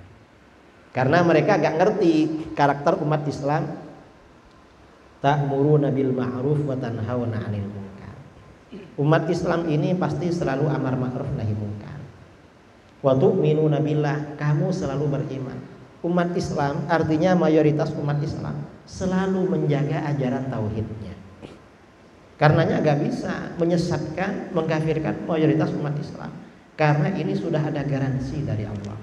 Karena mereka gak ngerti karakter umat Islam. Ta'muruna bil ma'ruf wa tanhauna 'anil munkar. Umat Islam ini pasti selalu amar ma'ruf nahi munkar. Wa tu'minuna billah, kamu selalu beriman. Umat Islam artinya mayoritas umat Islam selalu menjaga ajaran tauhidnya. Karenanya gak bisa menyesatkan, mengkafirkan mayoritas umat Islam. Karena ini sudah ada garansi dari Allah.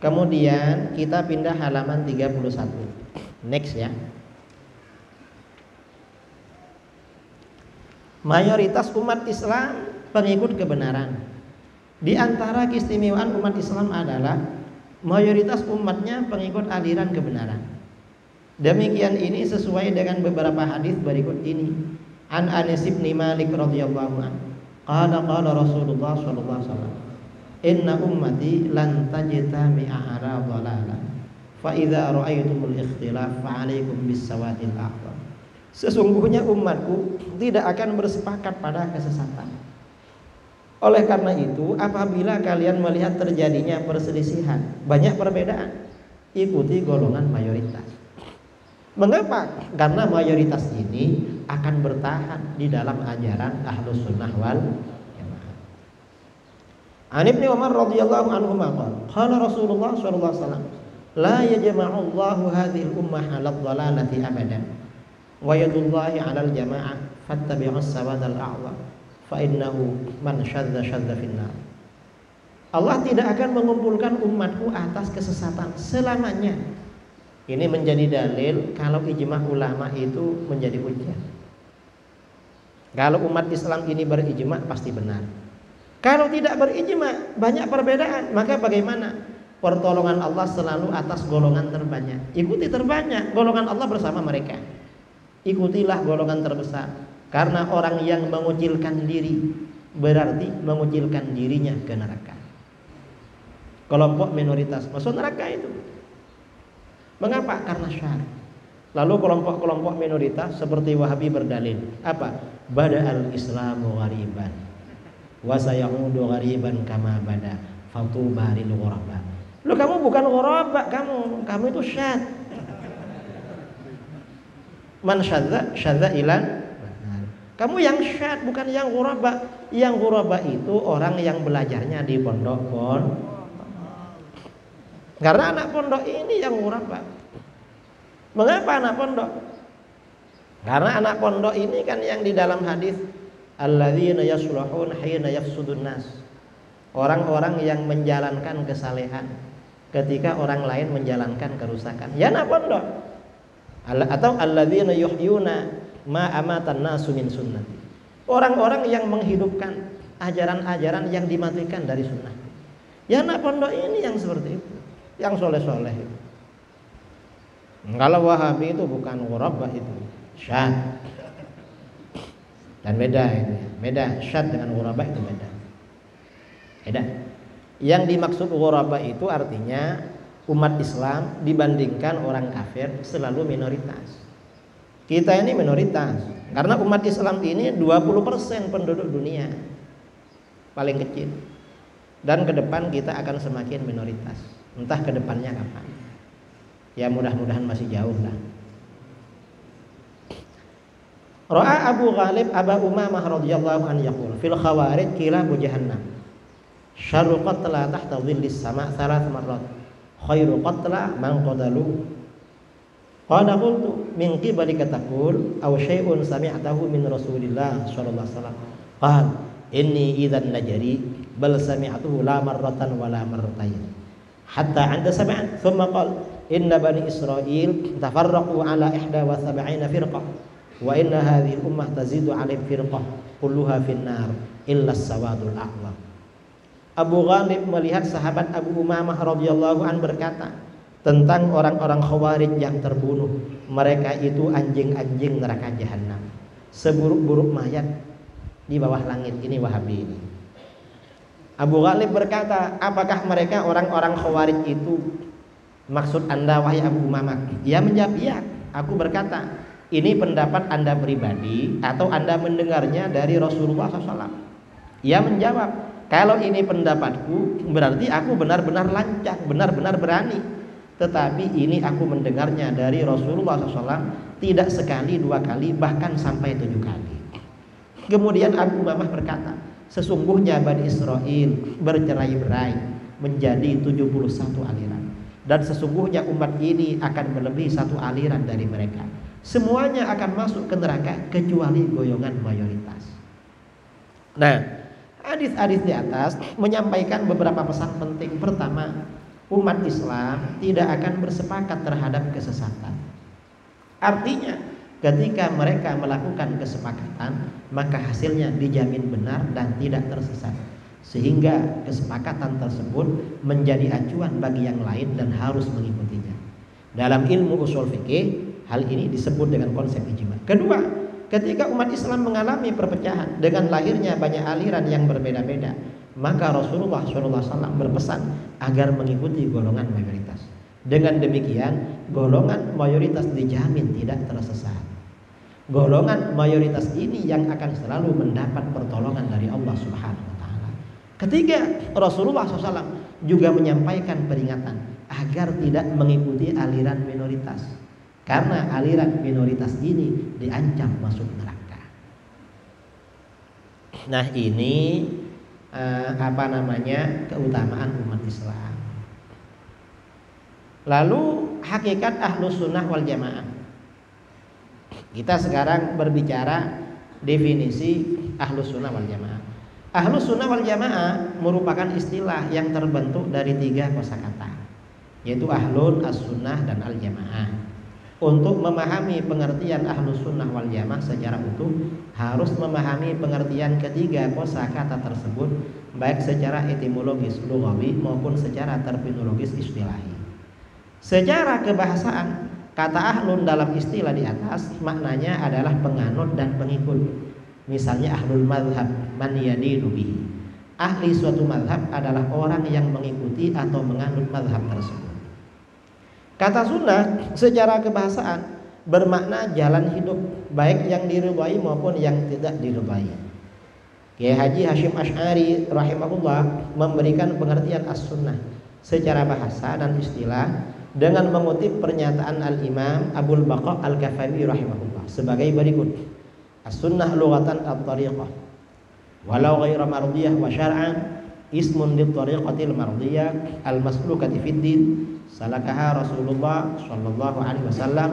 Kemudian kita pindah halaman 31. Next ya. Mayoritas umat Islam pengikut kebenaran. Di antara keistimewaan umat Islam adalah mayoritas umatnya pengikut aliran kebenaran. Demikian ini sesuai dengan beberapa hadis berikut ini. An Anas bin Malik radhiyallahu anhu, qala Rasulullah sallallahu alaihi wasallam, inna ummati lan tajtami'a ala dhalalah fa idza ra'aytumul ikhtilaf fa 'alaikum bis-sawadil a'zam. Sesungguhnya umatku tidak akan bersepakat pada kesesatan. Oleh karena itu, apabila kalian melihat terjadinya perselisihan, banyak perbedaan, ikuti golongan mayoritas. Mengapa? Karena mayoritas ini akan bertahan di dalam ajaran Ahlus Sunnah wal Jamaah. An Ibnu Umar radhiyallahu anhu qala Rasulullah sallallahu alaihi wasallam, la yajma'u Allahu hadhihi al-ummah 'ala ad-dhalalati abadan wa yadullahi 'ala al-jama'ah fattabi'us sawadal a'zam fa innahu man syadza syadza finnar. Allah tidak akan mengumpulkan umatku atas kesesatan selamanya. Ini menjadi dalil kalau ijma ulama itu menjadi hujjah. Kalau umat Islam ini berijma pasti benar. Kalau tidak berijma, banyak perbedaan, maka bagaimana? Pertolongan Allah selalu atas golongan terbanyak. Ikuti terbanyak, golongan Allah bersama mereka. Ikutilah golongan terbesar. Karena orang yang mengucilkan diri berarti mengucilkan dirinya ke neraka. Kelompok minoritas masuk neraka itu. Mengapa? Karena syarat. Lalu kelompok-kelompok minoritas seperti Wahabi berdalil apa? Bada'al Islamu ghariban wa sayaudu ghariban kama bada fatuba lil ghuraba. Loh, kamu bukan ghuraba, kamu itu syad. Man syadza syadza ilan. Kamu yang syad, bukan yang ghuraba. Yang ghuraba itu orang yang belajarnya di pondok-pondok. Karena anak pondok ini yang ghuraba. Mengapa anak pondok? Karena anak pondok ini kan yang di dalam hadis alladzina yaslahun hina yafsudun nas. Orang-orang yang menjalankan kesalehan ketika orang lain menjalankan kerusakan. Ya anak pondok. Atau alladzina yuhyuna ma amatan nasu min sunnati. Orang-orang yang menghidupkan ajaran-ajaran yang dimatikan dari sunnah. Ya anak pondok ini yang seperti itu, yang soleh-soleh itu. Kalau Wahabi itu bukan ghuraba, itu syad. Dan beda itu ya. Beda syad dengan ghuraba itu beda. Beda. Yang dimaksud ghuraba itu artinya umat Islam dibandingkan orang kafir selalu minoritas. Kita ini minoritas karena umat Islam ini 20% penduduk dunia, paling kecil. Dan ke depan kita akan semakin minoritas. Entah ke depannya kapan. Ya mudah-mudahan masih jauh lah. Ra'a Abu Ghalib Aba Umamah radhiyallahu anhu yaqul fil khawarij kilabu jahannam syarru qatla tahta dhillis sama' thalath marrat khairu qatla man qadalu. Qala qultu min qibalika taqul aw syai'un sami'tahu min Rasulillah sallallahu alaihi wasallam. Qala inni idzan najri bal sami'tuhu la marratan wa la marratayn hatta 'anda sab'an thumma qala inna bani Israil tafarraqu ala 71 firqah wa inna hadhihi ummah tazidu 'ala firqah kulluha finnar illa as-sawadul a'zam. Abu Ghalib melihat sahabat Abu Umamah radhiyallahu an berkata tentang orang-orang Khawarij yang terbunuh, mereka itu anjing-anjing neraka jahanam, seburuk-buruk mayat di bawah langit. Ini Wahabi ini. Abu Ghalib berkata, apakah mereka orang-orang Khawarij itu maksud Anda wahai Abu Umamah? Ia menjawab, iya. Aku berkata, ini pendapat Anda pribadi atau Anda mendengarnya dari Rasulullah SAW? Ia menjawab, kalau ini pendapatku berarti aku benar-benar lancang, benar-benar berani. Tetapi ini aku mendengarnya dari Rasulullah SAW tidak sekali, 2 kali, bahkan sampai 7 kali. Kemudian Abu Umamah berkata, sesungguhnya Bani Israel bercerai-berai menjadi 71 aliran. Dan sesungguhnya umat ini akan melebihi 1 aliran dari mereka. Semuanya akan masuk ke neraka kecuali golongan mayoritas. Nah, hadis-hadis di atas menyampaikan beberapa pesan penting. Pertama, umat Islam tidak akan bersepakat terhadap kesesatan. Artinya, ketika mereka melakukan kesepakatan, maka hasilnya dijamin benar dan tidak tersesat. Sehingga kesepakatan tersebut menjadi acuan bagi yang lain dan harus mengikutinya. Dalam ilmu usul fikih, hal ini disebut dengan konsep ijma. Kedua, ketika umat Islam mengalami perpecahan dengan lahirnya banyak aliran yang berbeda-beda, maka Rasulullah SAW berpesan agar mengikuti golongan mayoritas. Dengan demikian, golongan mayoritas dijamin tidak tersesat. Golongan mayoritas ini yang akan selalu mendapat pertolongan dari Allah Subhanahu wa taala. Ketiga, Rasulullah SAW juga menyampaikan peringatan agar tidak mengikuti aliran minoritas. Karena aliran minoritas ini diancam masuk neraka. Nah, ini keutamaan umat Islam. Lalu hakikat Ahlus Sunnah wal Jamaah. Kita sekarang berbicara definisi Ahlus Sunnah wal Jamaah. Ahlus Sunnah wal Jamaah merupakan istilah yang terbentuk dari 3 kosakata, yaitu Ahlun, As-Sunnah, dan Al-Jamaah. Untuk memahami pengertian Ahlus Sunnah wal Jamaah secara utuh, harus memahami pengertian ketiga kosakata tersebut, baik secara etimologis lughawi maupun secara terminologis istilahi. Secara kebahasaan, kata ahlun dalam istilah di atas maknanya adalah penganut dan pengikut. Misalnya ahlul madhab, man yadinu bihi. Ahli suatu madhab adalah orang yang mengikuti atau menganut madhab tersebut. Kata sunnah secara kebahasaan bermakna jalan hidup, baik yang diridhai maupun yang tidak diridhai. Kiai Haji Hasyim Asy'ari rahimahullah memberikan pengertian as-sunnah secara bahasa dan istilah dengan mengutip pernyataan Al-Imam Abul Baqa Al-Kafawi rahimahullah sebagai berikut. As-sunnah lughatan at-tariqah walau ghairu mardiyah wa syar'an ismun lit-tariqatil mardiyah al-maslukati fid-din salakaha Rasulullah sallallahu alaihi wasallam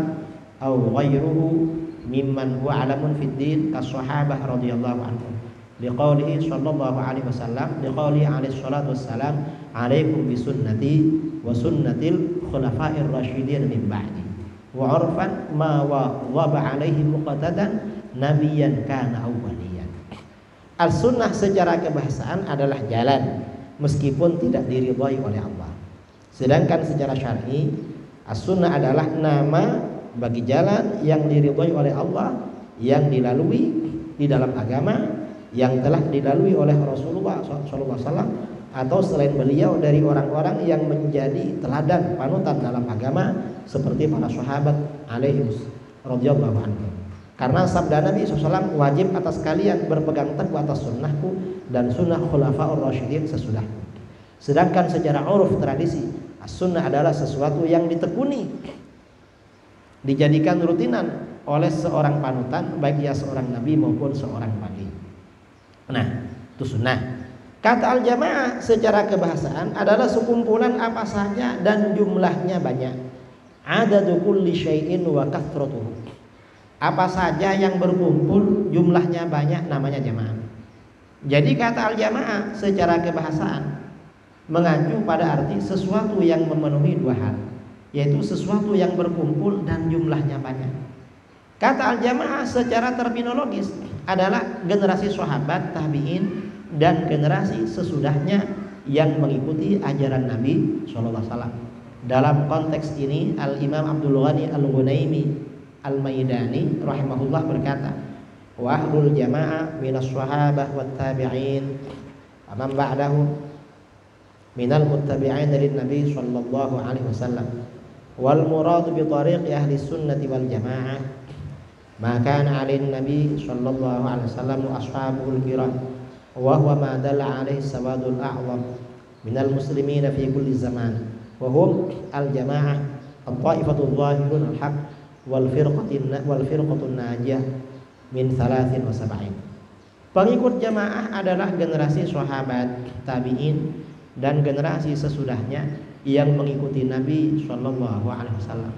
aw ghairuhu mimman huwa alamun fid-din kas-sahabah radhiyallahu anhum liqaulihi sallallahu alaihi wasallam liqauli alaihi salatu wassalam alaikum bisunnati wa sunnatil khulafa'ir rasyidin min ba'di wa 'urfan ma waba alaihi muqtadan nabiyyan kana awwaliyan. As-sunnah secara kebahasaan adalah jalan meskipun tidak diridhai oleh Allah. Sedangkan secara syar'i, as-sunnah adalah nama bagi jalan yang diridhai oleh Allah, yang dilalui di dalam agama, yang telah dilalui oleh Rasulullah SAW atau selain beliau dari orang-orang yang menjadi teladan panutan dalam agama seperti para sahabat alaihi radhiyallahu anhu. Karena sabda Nabi SAW, wajib atas kalian berpegang teguh atas sunnahku dan sunnah khulafaur rasyidin sesudahku. Sedangkan secara uruf tradisi, as-sunnah adalah sesuatu yang ditekuni, dijadikan rutinan oleh seorang panutan, baik ia seorang nabi maupun seorang wali. Nah, itu sunnah. Kata al-jamaah secara kebahasaan adalah sekumpulan apa saja dan jumlahnya banyak. Adadu kulli syai'in wa kathratuhu. Apa saja yang berkumpul jumlahnya banyak namanya jamaah. Jadi kata al-jamaah secara kebahasaan mengacu pada arti sesuatu yang memenuhi dua hal, yaitu sesuatu yang berkumpul dan jumlahnya banyak. Kata al-jamaah secara terminologis adalah generasi sahabat, tabi'in, dan generasi sesudahnya yang mengikuti ajaran Nabi SAW. Dalam konteks ini Al-Imam Abdul Ghani Al-Ghunaimi Al-Maidani rahimahullah berkata, wa ahlul jamaah minas sahabah wat tabi'in aman ba'dahum minal muttabi'in lin nabi sallallahu alaihi wasallam wal murad bi tariqi ahli sunnati wal jamaah ma kana 'alaihi nabi sallallahu alaihi wasallam wa ashabuhul kiram wa huwa ma dalla 'alaihi sawadul a'zam minal muslimin fi kulli zaman wa hum al jamaah at-ta'ifatul zahirun al-haq wal firqatun najiyah min 73. Pengikut jamaah adalah generasi sahabat, tabi'in, dan generasi sesudahnya yang mengikuti Nabi sallallahu alaihi wasallam.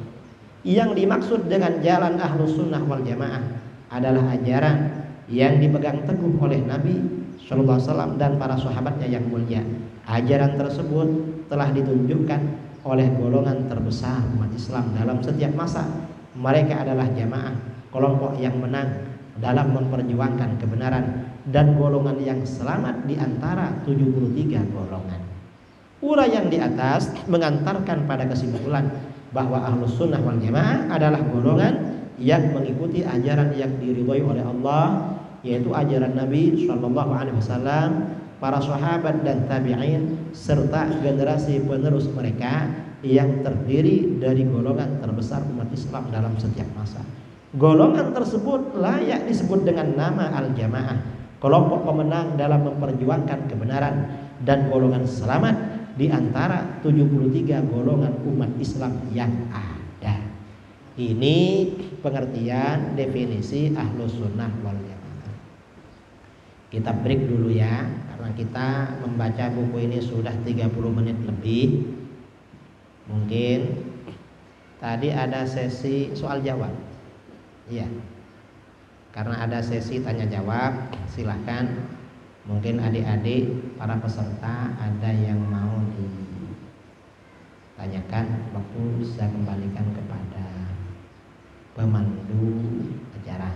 Yang dimaksud dengan jalan ahlus sunnah wal jamaah adalah ajaran yang dipegang teguh oleh Nabi sallallahu alaihi wasallam dan para sahabatnya yang mulia. Ajaran tersebut telah ditunjukkan oleh golongan terbesar umat Islam dalam setiap masa. Mereka adalah jamaah, kelompok yang menang dalam memperjuangkan kebenaran dan golongan yang selamat di antara 73 golongan. Uraian di atas mengantarkan pada kesimpulan bahwa ahlus sunnah wal jamaah adalah golongan yang mengikuti ajaran yang diridhoi oleh Allah, yaitu ajaran Nabi SAW, para sahabat dan tabi'in, serta generasi penerus mereka yang terdiri dari golongan terbesar umat Islam dalam setiap masa. Golongan tersebut layak disebut dengan nama al-jamaah, kelompok pemenang dalam memperjuangkan kebenaran dan golongan selamat di antara 73 golongan umat Islam yang ada. Ini pengertian definisi ahlus sunnah wal jamaah. Kita break dulu ya, karena kita membaca buku ini sudah 30 menit lebih. Mungkin tadi ada sesi soal jawab. Iya. Karena ada sesi tanya jawab, silahkan. Mungkin adik-adik para peserta ada yang mau ditanyakan, waktu bisa kembalikan kepada pemandu acara.